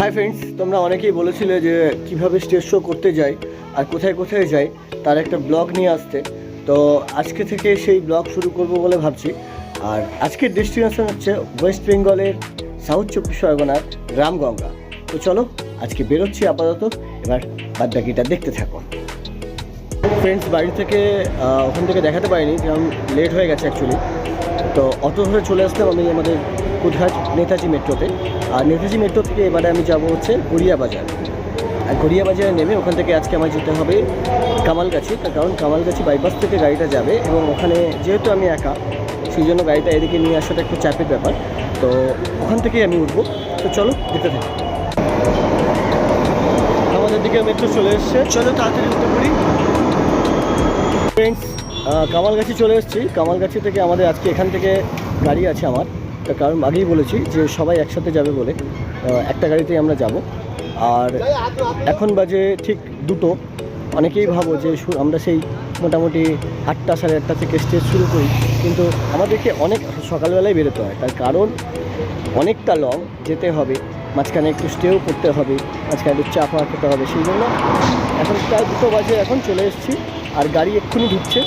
Hi friends, তোমরা অনেকেই বলেছিলে যে কিভাবে স্টেজ শো করতে যাই আর কোথায় কোথায় যাই তার একটা ব্লগ নিয়ে আসতে। তো আজকে থেকে সেই ব্লগ শুরু করব বলে ভাবছি। আর আজকের ডেস্টিনেশন হচ্ছে ওয়েস্ট বেঙ্গলের সাউথ 24 পরগনার রামগঙ্গা। তো চলো আজকে বেরোচ্ছি আপাতত, এবার বাদবাকিটা দেখতে থাকো। ফ্রেন্ডস, বাড়ি থেকে ওখান থেকে দেখাতে পারিনি কারণ লেট হয়ে গেছে অ্যাকচুয়ালি। তো অটো ধরে চলে আসলাম আমি আমাদের কুদঘাট নেতাজি মেট্রোতে। আর নেতাজি মেট্রো থেকে এবারে আমি যাব হচ্ছে গড়িয়া বাজার। আর গড়িয়া বাজারে নেমে ওখান থেকে আজকে আমার যেতে হবে কামালগাছি, তার কারণ কামালগাছি বাইপাস থেকে গাড়িটা যাবে এবং ওখানে যেহেতু আমি একা সেই জন্য গাড়িটা এদিকে নিয়ে আসাটা একটু চাপের ব্যাপার। তো ওখান থেকেই আমি উঠবো। তো চলো দেখতে থাকি। আমাদের দিকে মেট্রো চলে এসছে, চলো তাড়াতাড়ি উঠতে পারি। ফ্রেন্ডস, কামালগাছি চলে এসেছি। কামালগাছি থেকে আমাদের আজকে এখান থেকে গাড়ি আছে আমার, তার কারণ আগেই বলেছি যে সবাই একসাথে যাবে বলে একটা গাড়িতেই আমরা যাব। আর এখন বাজে ঠিক 2টো। অনেকেই ভাবো যে আমরা সেই মোটামুটি 8টা সাড়ে 8টা থেকে স্টেজ শুরু করি, কিন্তু আমাদেরকে অনেক সকালবেলায় বেরোতে হয়। তার কারণ অনেকটা লং যেতে হবে, মাঝখানে একটু স্টেও করতে হবে, মাঝখানে একটু চা খাওয়া খেতে হবে। সেই জন্য এখন প্রায় 2টো বাজে, এখন চলে এসেছি আর গাড়ি এক্ষুনি ঢুকছে।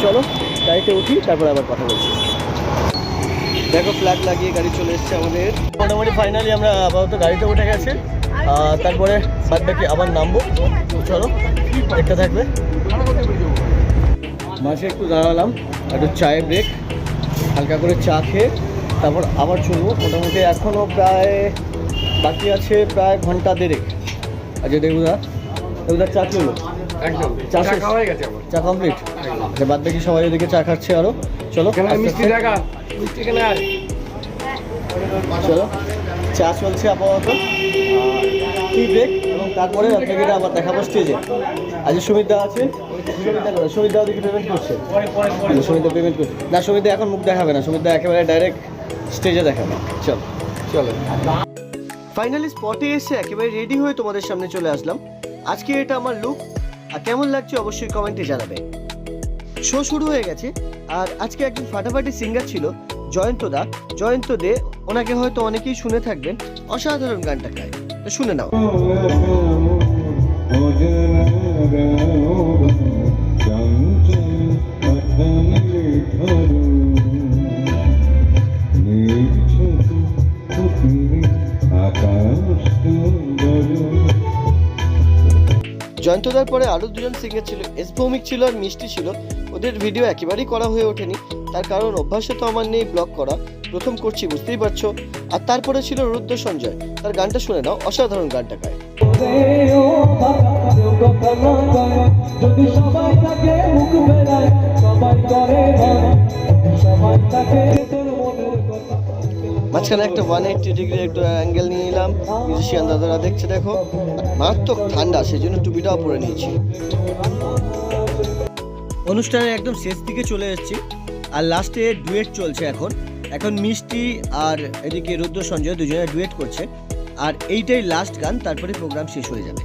চলো গাড়িতে উঠি, তারপরে আবার কথা বলছি। দেখো ফ্ল্যাগ লাগিয়ে গাড়ি চলে এসছে আমাদের। মোটামুটি ফাইনালি আমরা আপাতত গাড়িতে উঠে গেছে, তারপরে বাদ বাকি আবার নামবো। চলো দেখতে থাকবে। মাঝে একটু দাঁড়ালাম, একটু চায়ের ব্রেক, হালকা করে চা খেয়ে তারপর আবার চলবো। মোটামুটি এখনও প্রায় বাকি আছে প্রায় ঘন্টা দেড়েক। আচ্ছা দেবুদার চা চলো, একদম চা খাওয়া হয়ে গেছে আমার। চা কমপ্লিট। আচ্ছা বাদ বাকি সবাই ওদিকে চা খাচ্ছে আরও। চলো মিষ্টি দেখা, মিষ্টি কেনা আয়। চলো চা চলছে আপাতত, টি ব্রেক, এবং তারপরে আপনাকে আবার দেখাবো স্টেজে। আজ সুমিতদা আছে, সুমিতদা ওদিকে পেমেন্ট করছে, সুমিতদা পেমেন্ট করছে না। সুমিতদা এখন মুখ দেখাবে না, সুমিতদা একেবারে ডাইরেক্ট স্টেজে দেখাবে। চলো চলো ফাইনালি স্পটে এসে একেবারে রেডি হয়ে তোমাদের সামনে চলে আসলাম। আজকে এটা আমার লুক, আর কেমন লাগছে অবশ্যই কমেন্টে জানাবে। শো শুরু হয়ে গেছে, আর আজকে একজন ফাটাফাটি সিঙ্গার ছিল জয়ন্ত দে। ওনাকে হয়তো অনেকেই শুনে থাকবেন, অসাধারণ গানটা গায়, তো শুনে নাও। জয়ন্তদার পরে আরও দুজন সিঙ্গার ছিল, এস ভৌমিক ছিল আর মিষ্টি ছিল। ওদের ভিডিও একেবারেই করা হয়ে ওঠেনি, তার কারণ অভ্যাসে তো আমার নেই ব্লগ করা, প্রথম করছি বুঝতেই পারছো। আর তারপরে ছিল রুদ্র সঞ্জয়, তার গানটা শুনে নাও, অসাধারণ গানটা গায়। মাঝখানে একটা 180 ডিগ্রি একটু অ্যাঙ্গেল নিয়ে নিলাম, মিউজিশিয়ান দাদারা দেখছে দেখো। মারাত্মক ঠান্ডা, সেই জন্য টুপিটাও পরে নিয়েছি। অনুষ্ঠানের একদম শেষ দিকে চলে এসেছি, আর লাস্টে ডুয়েট চলছে এখন মিষ্টি আর এদিকে রুদ্র সঞ্জয় দুজনে ডুয়েট করছে। আর এইটাই লাস্ট গান, তারপরে প্রোগ্রাম শেষ হয়ে যাবে।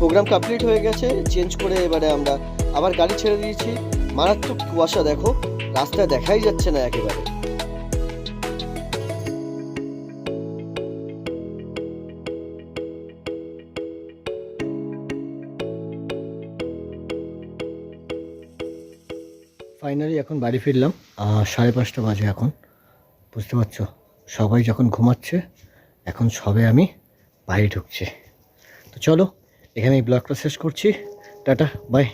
প্রোগ্রাম কমপ্লিট হয়ে গেছে, চেঞ্জ করে এবারে আমরা আবার গাড়ি ছেড়ে দিয়েছি। মারাত্মক কুয়াশা, দেখো রাস্তায় দেখাই যাচ্ছে না একেবারে। ফাইনালি এখন বাড়ি ফিরলাম, 5:30 বাজে এখন। বুঝতে পারছো, সবাই যখন ঘুমাচ্ছে এখন সবে আমি বাড়ি ঢুকছি। তো চলো এখানে এই ব্লগটা শেষ করছি। Tata bye.